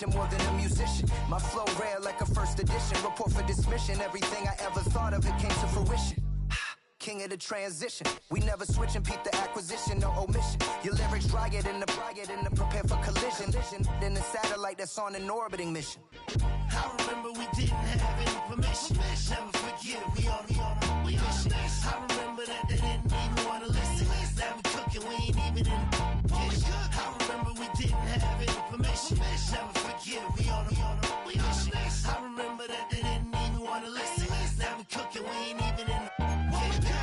mission more than a musician. My flow rare like a first edition. Report for dismission. Everything I ever thought of, it came to fruition. King of the transition. We never switch and peep the acquisition, no omission. Your lyrics dry it in the prepare for collision. Then the satellite that's on an orbiting mission. I remember we didn't have any permission. Never forget, we on a mission. I remember that they didn't even want to listen. Now we cooking, we ain't even in the kitchen. I remember we didn't have any permission. Never forget, we on a mission. I remember that they didn't even want to listen. Now we cooking, we ain't even in the kitchen.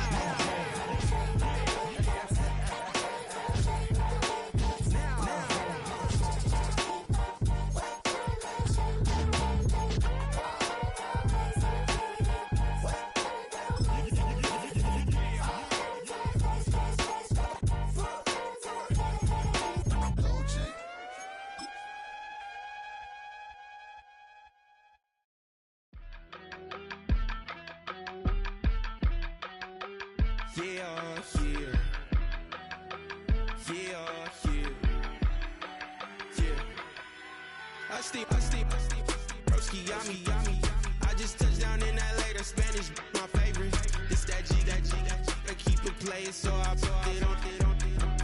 I just touched down in LA, the Spanish, my favorite. This that G, I keep it playing, so I put it on.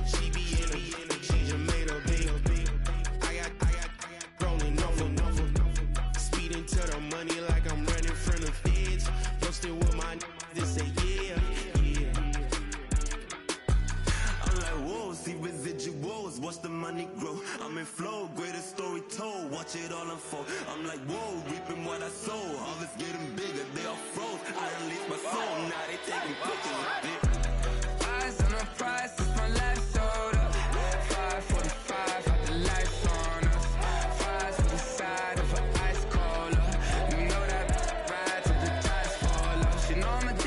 She be in a she just made a big. I got rolling over. Speeding to the money like I'm running from the feds. Posted with my this say yeah. I'm like, whoa, see residuals, watch the money grow. I'm in flow, greatest story told, watch it all unfold. I'm like, whoa, reaping what I sow. Harvest getting bigger, they all froze. I unleashed my soul, now they taking pictures of it. Eyes on the prize, it's my life sold up. 5:45, got the lights on us. Fries to the side of an ice cola. You know that ride till the tires fall off. She know I'm a D,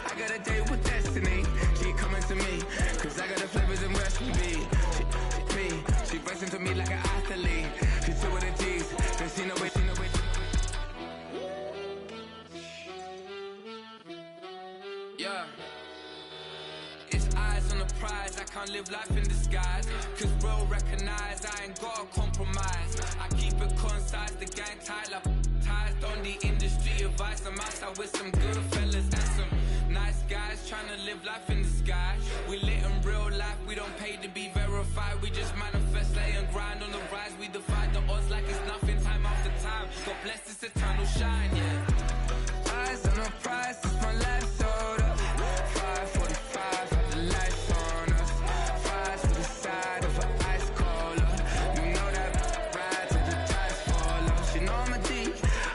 I got a date with destiny. She coming to me, cause I got the flavors and recipe. She pressing to me like an athlete. She two with the G's, then she know it. Yeah. It's eyes on the prize, I can't live life in disguise. Cause bro recognize I ain't gotta compromise. I keep it concise, the gang tight like ties on the industry advice. I'm outside with some good fellas and some nice guys trying to live life in the sky. We lit in real life, we don't pay to be verified. We just manifest, lay and grind on the rise. We defy the odds like it's nothing, time after time. God bless this eternal shine, yeah. Eyes on the prize, it's my life sold up. 5:45, got the lights on us. Fries to the side of an ice cola. You know that ride till the tires fall off. She know I'm a D,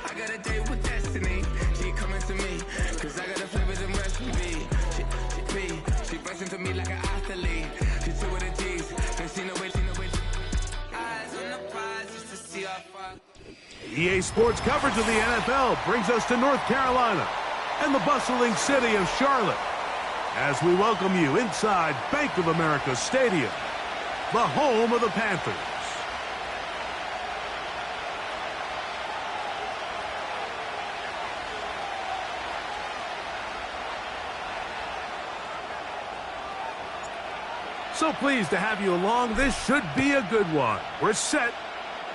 I got a date with destiny. She coming to me, cause I got the flavors and recipe. She pressing to me like an athlete. She two with the G's, then she know it. Eyes on the prize just to see how far. EA Sports coverage of the NFL brings us to North Carolina and the bustling city of Charlotte as we welcome you inside Bank of America Stadium, the home of the Panthers. So pleased to have you along. This should be a good one. We're set,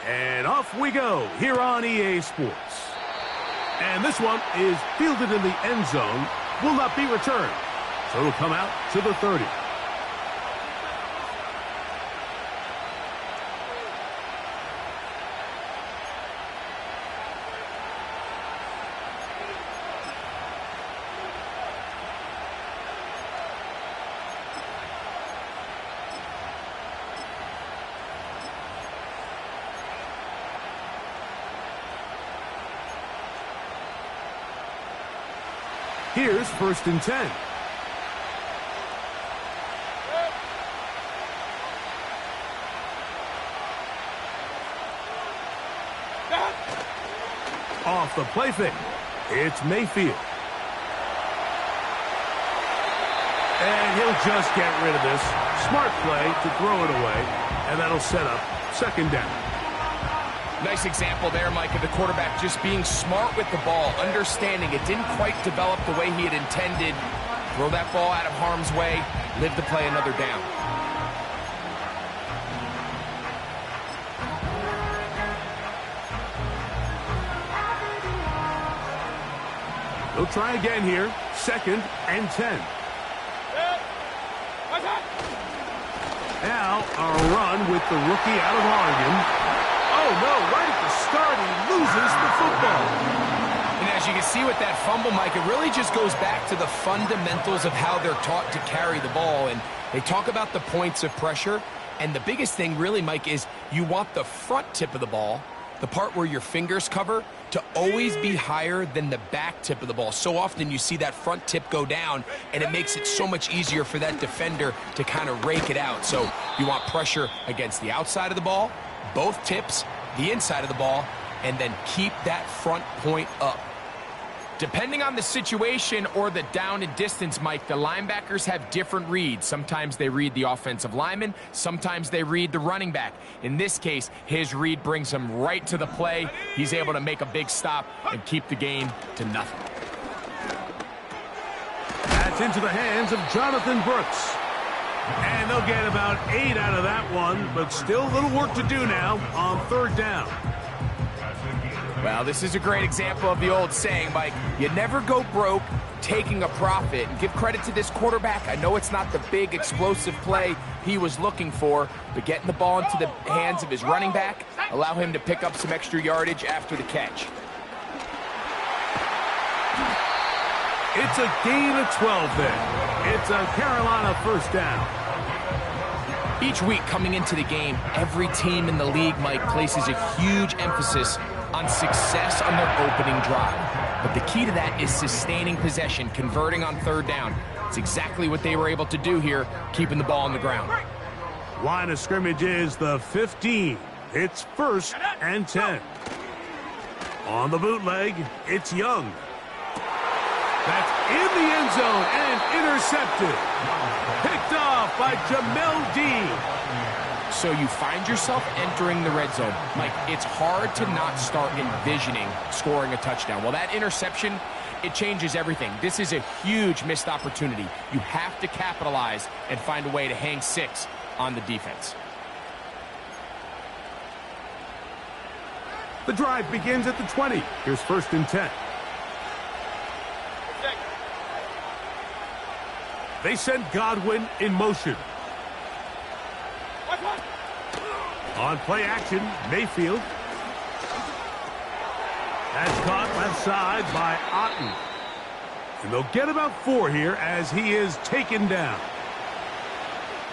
and off we go here on EA Sports. And this one is fielded in the end zone, will not be returned. So it'll come out to the 30. Here's 1st and 10. Off the play fake, it's Mayfield. And he'll just get rid of this. Smart play to throw it away, and that'll set up 2nd down. Nice example there, Mike, of the quarterback just being smart with the ball, understanding it didn't quite develop the way he had intended. Throw that ball out of harm's way, live to play another down. They'll try again here. 2nd and 10. Now, a run with the rookie out of Oregon. Oh, no, right at the start, he loses the football. And as you can see with that fumble, Mike, it really just goes back to the fundamentals of how they're taught to carry the ball. And they talk about the points of pressure. And the biggest thing really, Mike, is you want the front tip of the ball, the part where your fingers cover, to always be higher than the back tip of the ball. So often you see that front tip go down, and it makes it so much easier for that defender to kind of rake it out. So you want pressure against the outside of the ball, both tips, the inside of the ball, and then keep that front point up. Depending on the situation or the down and distance, Mike, the linebackers have different reads. Sometimes they read the offensive lineman. Sometimes they read the running back. In this case, his read brings him right to the play. He's able to make a big stop and keep the game to nothing. That's into the hands of Jonathan Brooks. And they'll get about 8 out of that one, but still a little work to do now on 3rd down. Well, this is a great example of the old saying, Mike, you never go broke taking a profit. And give credit to this quarterback. I know it's not the big explosive play he was looking for, but getting the ball into the hands of his running back, allow him to pick up some extra yardage after the catch. It's a gain of 12 then. It's a Carolina 1st down. Each week coming into the game, every team in the league, Mike, places a huge emphasis on success on their opening drive. But the key to that is sustaining possession, converting on 3rd down. It's exactly what they were able to do here, keeping the ball on the ground. Line of scrimmage is the 15. It's 1st and 10. On the bootleg, it's Young. That's in the end zone and intercepted. Picked off by Jamel Dean. So you find yourself entering the red zone. Mike, it's hard to not start envisioning scoring a touchdown. Well, that interception, it changes everything. This is a huge missed opportunity. You have to capitalize and find a way to hang 6 on the defense. The drive begins at the 20. Here's 1st and 10. They send Godwin in motion. On play action, Mayfield. That's caught left side by Otten. And they'll get about 4 here as he is taken down.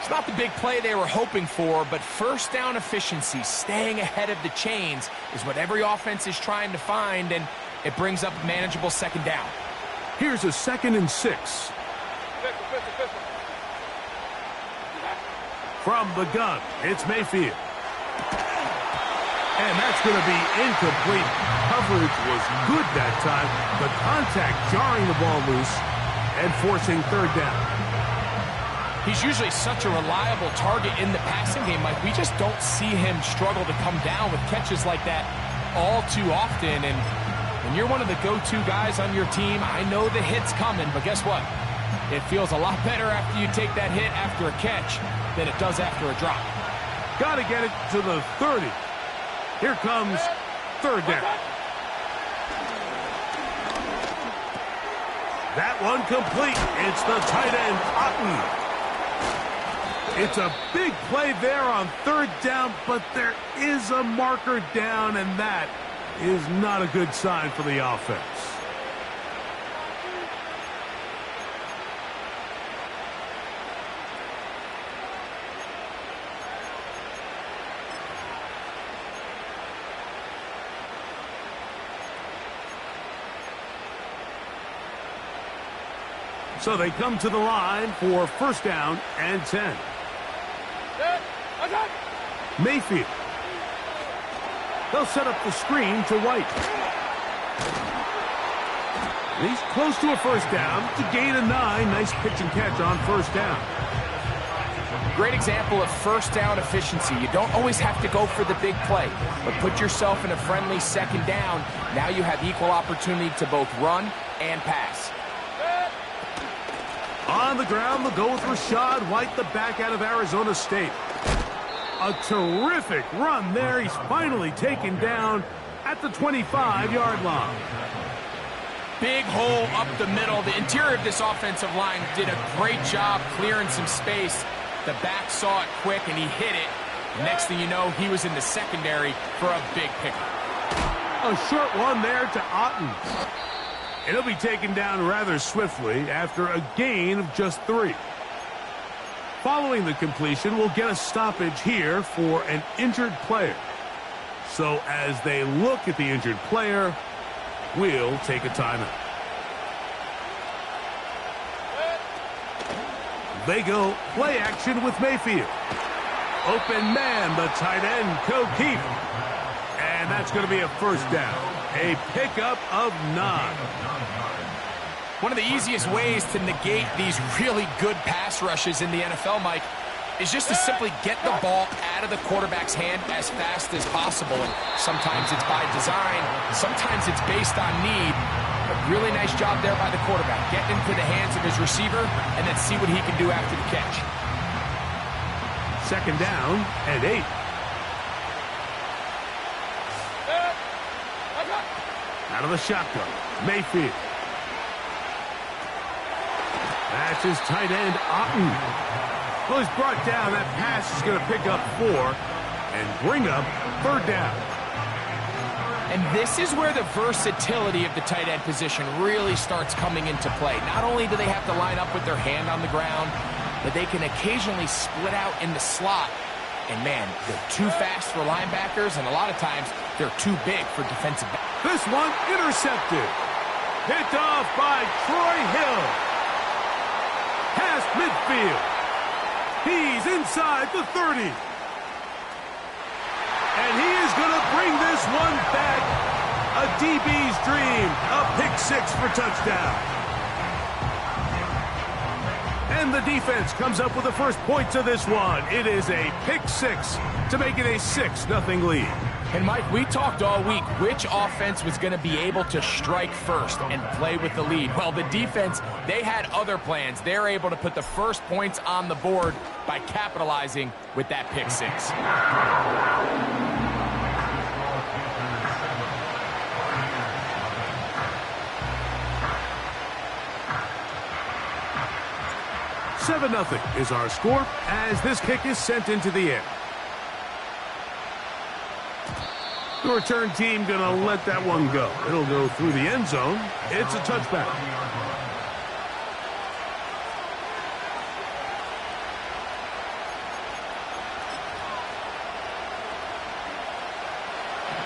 It's not the big play they were hoping for, but 1st down efficiency, staying ahead of the chains, is what every offense is trying to find, and it brings up a manageable 2nd down. Here's a 2nd and 6. From the gun, it's Mayfield. And that's going to be incomplete. Coverage was good that time. The contact jarring the ball loose and forcing 3rd down. He's usually such a reliable target in the passing game, Mike. We just don't see him struggle to come down with catches like that all too often. And when you're one of the go-to guys on your team, I know the hit's coming, but guess what? It feels a lot better after you take that hit after a catch than it does after a drop. Got to get it to the 30. Here comes 3rd down. That one complete. It's the tight end, Otten. It's a big play there on 3rd down, but there is a marker down, and that is not a good sign for the offense. So they come to the line for 1st down and 10. Mayfield. They'll set up the screen to White. He's close to a 1st down to gain a 9. Nice pitch and catch on 1st down. Great example of 1st down efficiency. You don't always have to go for the big play, but put yourself in a friendly 2nd down. Now you have equal opportunity to both run and pass. On the ground, they'll go with Rashad White, the back out of Arizona State. A terrific run there. He's finally taken down at the 25-yard line. big hole up the middle. The interior of this offensive line did a great job clearing some space. The back saw it quick, and he hit it. Next thing you know, he was in the secondary for a big pickup. A short one there to Otten. It'll be taken down rather swiftly after a gain of just 3. Following the completion, we'll get a stoppage here for an injured player. So as they look at the injured player, we'll take a timeout. They go play action with Mayfield. Open man, the tight end, Keep. And that's going to be a first down. A pickup of 9. One of the easiest ways to negate these really good pass rushes in the NFL, Mike, is just to simply get the ball out of the quarterback's hand as fast as possible. And sometimes it's by design, sometimes it's based on need. But really nice job there by the quarterback. Getting into the hands of his receiver and then see what he can do after the catch. Second down and 8. Out of the shotgun, Mayfield. That's his tight end, Otten. Well, he's brought down. That pass is going to pick up 4 and bring up third down. And this is where the versatility of the tight end position really starts coming into play. Not only do they have to line up with their hand on the ground, but they can occasionally split out in the slot. And, man, they're too fast for linebackers, and a lot of times they're too big for defensive backs. This one intercepted. Picked off by Troy Hill. Past midfield. He's inside the 30. And he is going to bring this one back. A DB's dream. A pick 6 for touchdown. And the defense comes up with the first points of this one. It is a pick 6 to make it a 6-0 lead. And, Mike, we talked all week which offense was going to be able to strike first and play with the lead. Well, the defense, they had other plans. They're able to put the first points on the board by capitalizing with that pick 6. 7-0 is our score as this kick is sent into the air. The return team going to let that one go. It'll go through the end zone. It's a touchback.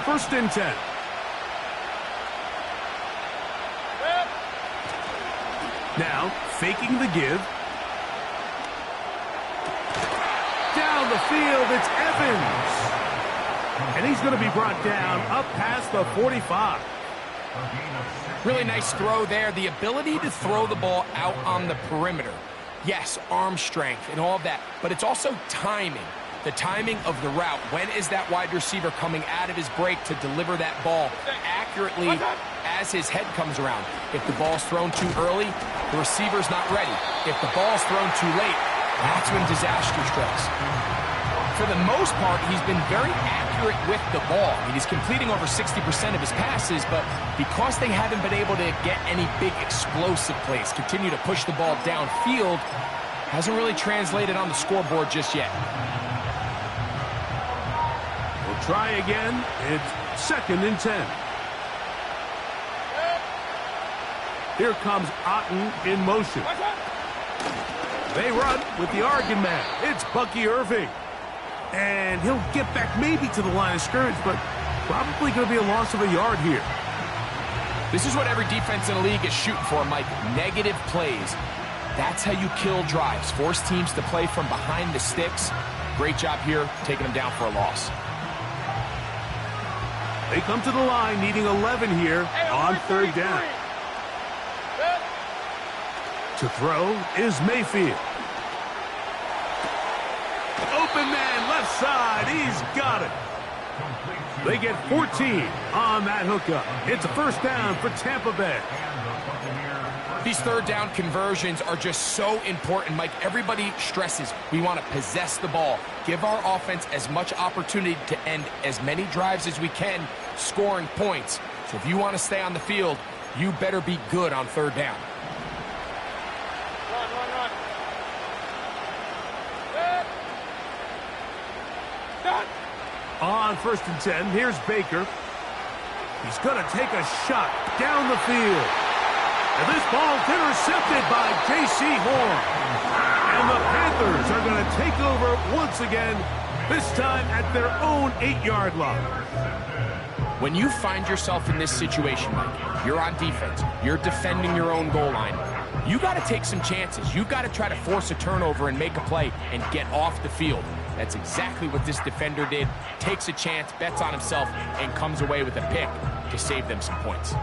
First and 10. Now, faking the give. Down the field, it's Evans. And he's going to be brought down up past the 45. Really nice throw there. The ability to throw the ball out on the perimeter. Yes, arm strength and all of that, but it's also timing. The timing of the route. When is that wide receiver coming out of his break to deliver that ball accurately as his head comes around? If the ball's thrown too early, the receiver's not ready. If the ball's thrown too late, that's when disaster strikes. For the most part, he's been very accurate with the ball. I mean, he's completing over 60% of his passes, but because they haven't been able to get any big explosive plays, continue to push the ball downfield, hasn't really translated on the scoreboard just yet. We'll try again. It's second and 10. Here comes Otten in motion. They run with the Oregon man. It's Bucky Irving. And he'll get back maybe to the line of scrimmage, but probably going to be a loss of a yard here. This is what every defense in the league is shooting for, Mike. Negative plays. That's how you kill drives. Force teams to play from behind the sticks. Great job here, taking them down for a loss. They come to the line needing 11 here on third down. To throw is Mayfield. Open man, left side. He's got it. They get 14 on that hookup. It's a first down for Tampa Bay. These third down conversions are just so important, Mike. Everybody stresses we want to possess the ball, give our offense as much opportunity to end as many drives as we can, scoring points. So if you want to stay on the field, you better be good on third down. On 1st and 10, here's Baker. He's going to take a shot down the field. And this ball's intercepted by J.C. Horn. And the Panthers are going to take over once again, this time at their own 8-yard line. When you find yourself in this situation, Mike, you're on defense, you're defending your own goal line, you got to take some chances. You've got to try to force a turnover and make a play and get off the field. That's exactly what this defender did. Takes a chance, bets on himself, and comes away with a pick to save them some points.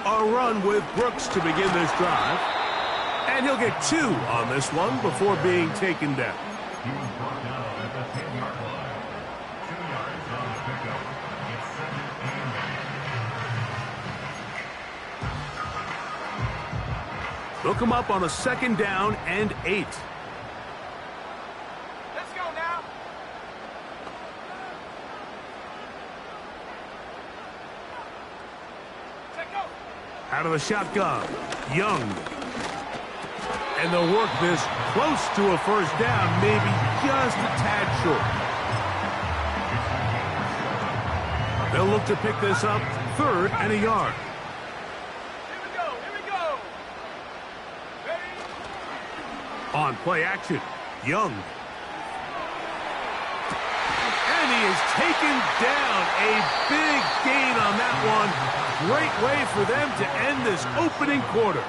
A run with Brooks to begin this drive. And he'll get 2 on this one before being taken down. They'll come up on a 2nd down and 8. Let's go now. Take go. Out of the shotgun, Young. And they'll work this close to a 1st down, maybe just a tad short. They'll look to pick this up 3rd and a yard. On play action, Young. And he is taken down. A big gain on that one. Great way for them to end this opening quarter.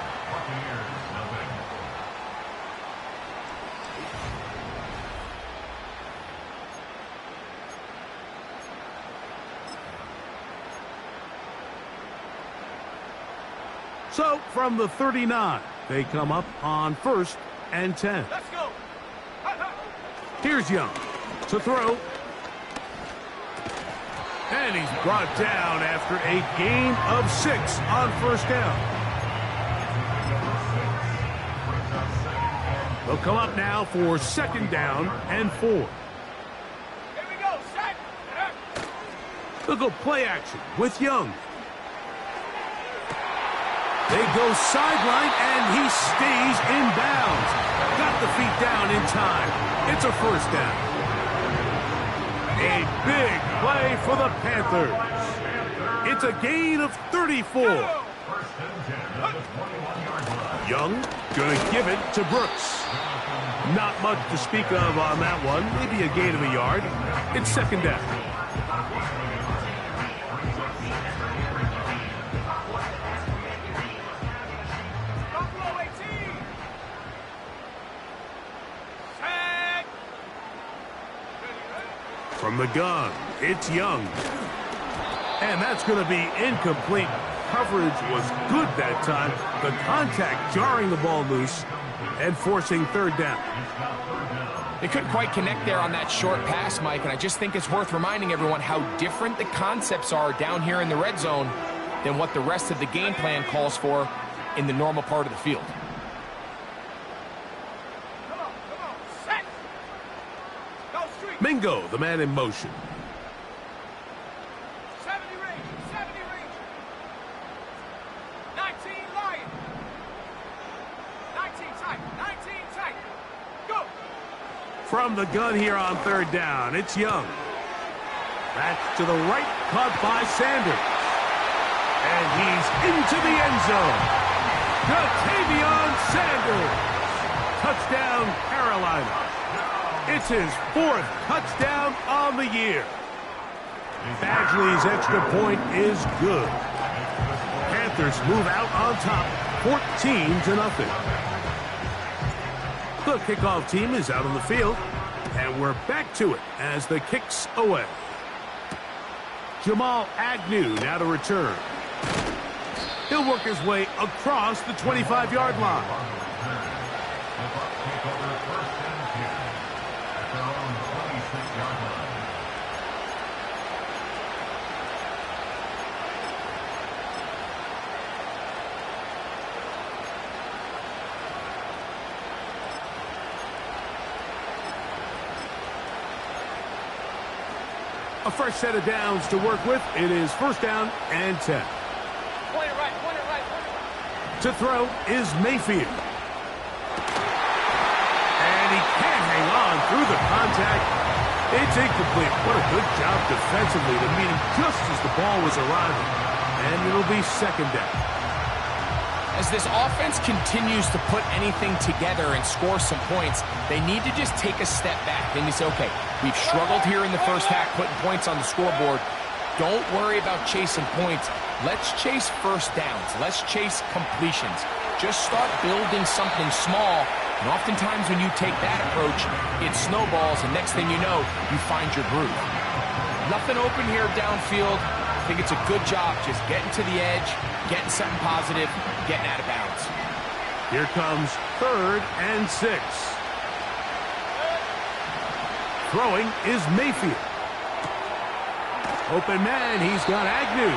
So, from the 39, they come up on 1st and 10. Let's go. Here's Young to throw. And he's brought down after a gain of 6 on 1st down. They'll come up now for 2nd down and 4. Here we go. Set. They'll go play action with Young. They go sideline, and he stays in bounds. Got the feet down in time. It's a 1st down. A big play for the Panthers. It's a gain of 34. Young going to give it to Brooks. Not much to speak of on that one. Maybe a gain of a yard. It's 2nd down. From the gun, it's Young. And that's going to be incomplete. Coverage was good that time. The contact jarring the ball loose and forcing 3rd down. They couldn't quite connect there on that short pass, Mike, and I just think it's worth reminding everyone how different the concepts are down here in the red zone than what the rest of the game plan calls for in the normal part of the field. Mingo, the man in motion. 70 range. 70 range. 19 Lion. 19 tight. 19 tight. Go. From the gun here on 3rd down, it's Young. That's to the right, caught by Sanders. And he's into the end zone. Ja'Tavion Sanders. Touchdown, Carolina. It's his 4th touchdown on the year. Badgley's extra point is good. Panthers move out on top, 14-0. The kickoff team is out on the field, and we're back to it as the kick's away. Jamal Agnew now to return. He'll work his way across the 25-yard line. A fresh set of downs to work with. It is first down and 10. Point it right, point it right, point it right. To throw is Mayfield. And he can't hang on through the contact. It's incomplete. What a good job defensively to meet him just as the ball was arriving. And it'll be second down. As this offense continues to put anything together and score some points, they need to just take a step back. And you say, okay, we've struggled here in the first half putting points on the scoreboard. Don't worry about chasing points. Let's chase first downs. Let's chase completions. Just start building something small. And oftentimes when you take that approach, it snowballs, and next thing you know, you find your groove. Nothing open here downfield. I think it's a good job just getting to the edge, getting something positive, getting out of bounds. Here comes third and 6. Throwing is Mayfield. Open man, he's got Agnew.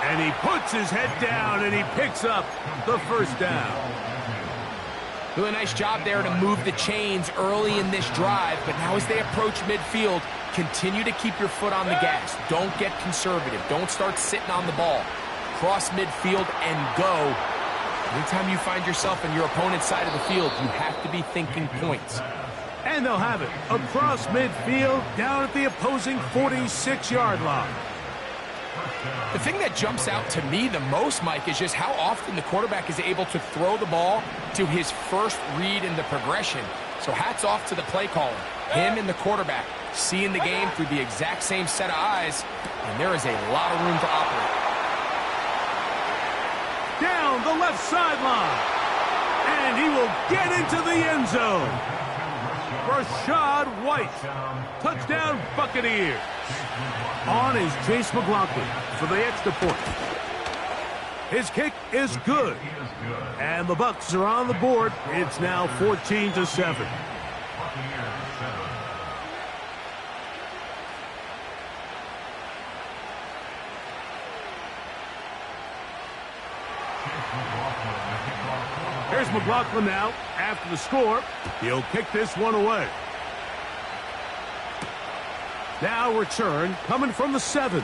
And he puts his head down and he picks up the first down. Really nice job there to move the chains early in this drive, but now as they approach midfield, continue to keep your foot on the gas. Don't get conservative. Don't start sitting on the ball. Cross midfield and go. Anytime you find yourself on your opponent's side of the field, you have to be thinking points. And they'll have it across midfield down at the opposing 46-yard line. The thing that jumps out to me the most, Mike, is just how often the quarterback is able to throw the ball to his first read in the progression. So hats off to the play caller. Him and the quarterback seeing the game through the exact same set of eyes, and there is a lot of room to operate. Down the left sideline. And he will get into the end zone. Rashad White. Touchdown Buccaneers. On is Chase McLaughlin for the extra point. His kick is good. And the Bucs are on the board. It's now 14-7. Here's McLaughlin now. After the score, he'll kick this one away. Now return coming from the 7.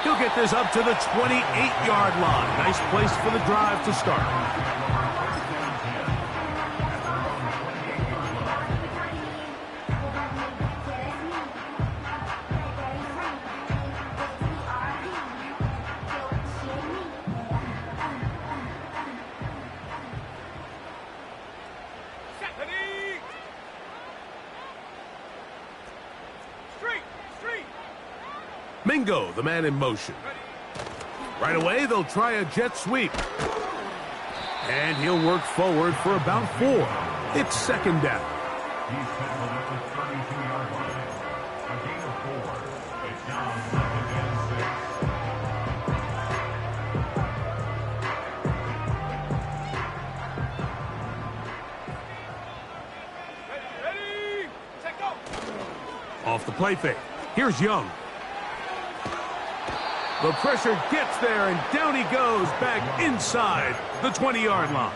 He'll get this up to the 28-yard line. Nice place for the drive to start. Mingo, the man in motion. Right away, they'll try a jet sweep. And he'll work forward for about 4. It's second down. He's tackled at the 32-yard line. A gain of 4. It's now second and 6. Ready, set, go. Off the play fake. Here's Young. The pressure gets there, and down he goes back inside the 20-yard line.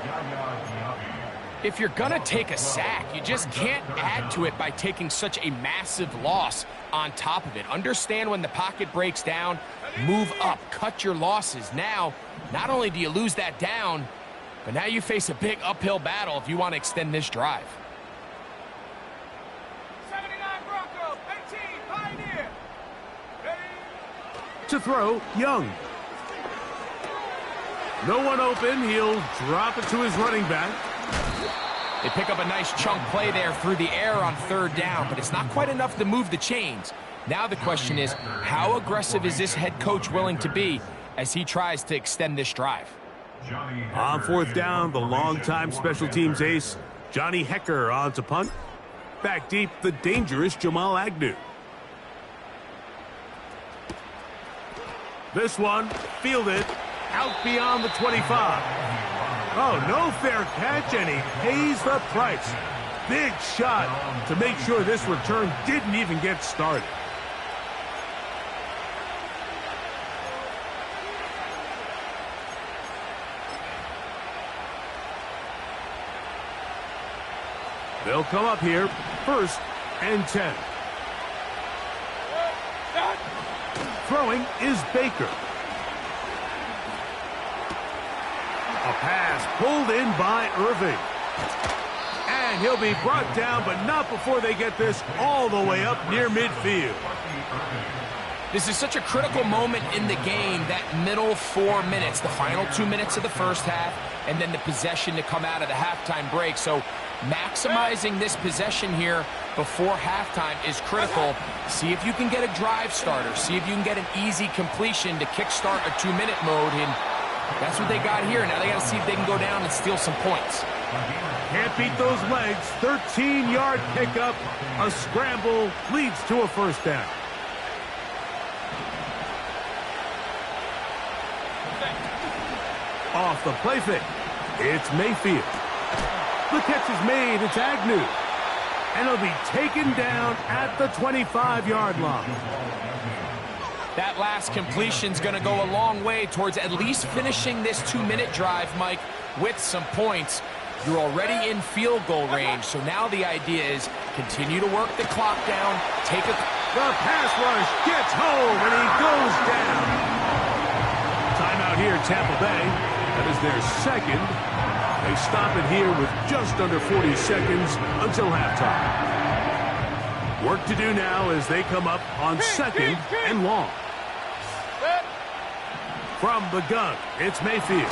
If you're going to take a sack, you just can't add to it by taking such a massive loss on top of it. Understand when the pocket breaks down, move up, cut your losses. Now, not only do you lose that down, but now you face a big uphill battle if you want to extend this drive. 79 Broncos, 18 Pioneer. Ready. To throw, Young. No one open. He'll drop it to his running back. They pick up a nice chunk play there through the air on third down, but it's not quite enough to move the chains. Now the question is, how aggressive is this head coach willing to be as he tries to extend this drive? On fourth down, the longtime special teams ace, Johnny Hecker, on to punt. Back deep, the dangerous Jamal Agnew. This one, fielded, out beyond the 25. Oh, no fair catch, and he pays the price. Big shot to make sure this return didn't even get started. They'll come up here, first and 10. Throwing is Baker. A pass pulled in by Irving. And he'll be brought down, but not before they get this all the way up near midfield. This is such a critical moment in the game, that middle 4 minutes, the final 2 minutes of the first half, and then the possession to come out of the halftime break. So maximizing this possession here before halftime is critical. See if you can get a drive starter. See if you can get an easy completion to kickstart a 2-minute mode, and that's what they got here. Now they got to see if they can go down and steal some points. Can't beat those legs. 13-yard pickup. A scramble leads to a first down. Off the play fake, it's Mayfield. The catch is made, it's Agnew. And he'll be taken down at the 25-yard line. That last completion's going to go a long way towards at least finishing this 2-minute drive, Mike, with some points. You're already in field goal range, so now the idea is continue to work the clock down, take a... The pass rush gets home, and he goes down. Timeout here, Tampa Bay. That is their second. They stop it here with just under 40 seconds until halftime. Work to do now as they come up on second and long. From the gun, it's Mayfield.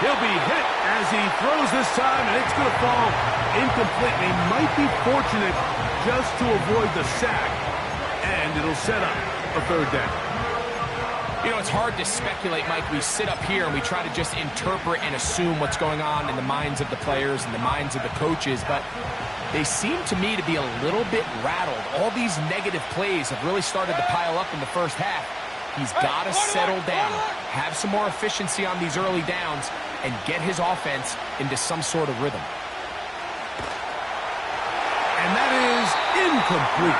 He'll be hit as he throws this time, and it's going to fall incomplete. He might be fortunate just to avoid the sack, and it'll set up a third down. You know, it's hard to speculate, Mike. We sit up here and we try to just interpret and assume what's going on in the minds of the players and the minds of the coaches, but they seem to me to be a little bit rattled. All these negative plays have really started to pile up in the first half. He's got to settle down, have some more efficiency on these early downs, and get his offense into some sort of rhythm. And that is incomplete.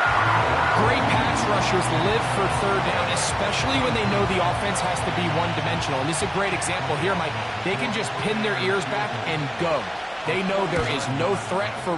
Great pass rushers live for third down, especially when they know the offense has to be one-dimensional. And this is a great example here, Mike. They can just pin their ears back and go. They know there is no threat for